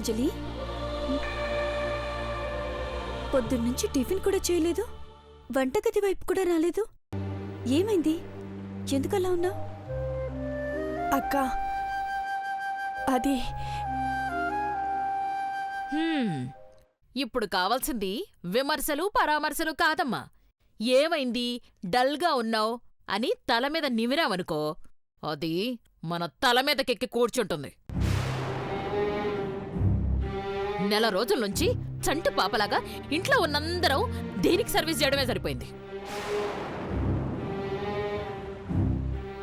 అంజలి? పొద్దున్నుంచి టిఫిన్ కూడా చేయలేదు, వంటగది వైపు కూడా రాలేదు. ఏమైంది? ఎందుకలా ఉన్నావు? అక్క, అది ఇప్పుడు కావాల్సింది విమర్శలు పరామర్శలు కాదమ్మా. ఏమైంది, డల్గా ఉన్నావు అని తలమీద నిమిరావనుకో, అది మన తలమీదకెక్కి కూర్చుంటుంది. నెల రోజుల్నుంచి చంటి పాపలాగా ఇంట్లో ఉన్నందరం దేనికి సర్వీస్ చేయడమే సరిపోయింది.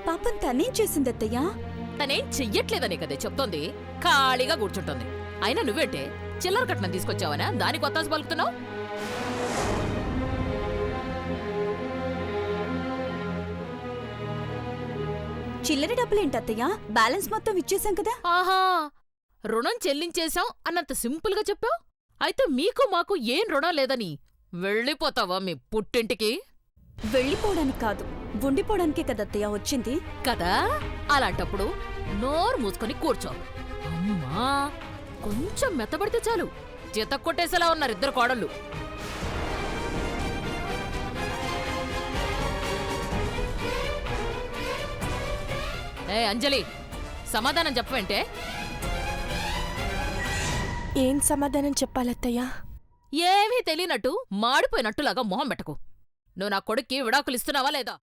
పాపం తనేం చేసిందత్తయ్యా? తనేం చెయ్యట్లేదనే కదే చెప్తోంది. ఖాళీగా కూర్చుంటుంది. అయినా నువ్వేంటే చిల్లర కట్నం తీసుకొచ్చావనా దానికి ఒత్తాసు పలుకుతున్నావు? చిల్లర డబ్బులేంటత్తయ్యా? బ్యాలెన్స్ మొత్తం ఇచ్చేసాం కదా. ఆహా, రుణం చెల్లించేశాం అన్నంత సింపుల్గా చెప్పావు. అయితే మీకు మాకు ఏం రుణం లేదని వెళ్ళిపోతావా మీ పుట్టింటికి? వెళ్ళిపోవడానికి కాదు, ఉండిపోవడానికే కదత్తయ్యా వచ్చింది. కదా, అలాంటప్పుడు నోరు మూసుకొని కూర్చో. అమ్మా, కొంచెం మెత్తబడితే చాలు చితక్కొట్టేసేలా ఉన్నారు ఇద్దరు కోడళ్ళు. ఏ అంజలి, సమాధానం చెప్పవేంటే? ఏం సమాధానం చెప్పాలత్తయ్యా? ఏమీ తెలియనట్టు మాడిపోయినట్టులాగా మొహం పెట్టకు. నువ్వు నా కొడుక్కి విడాకులిస్తున్నావా లేదా?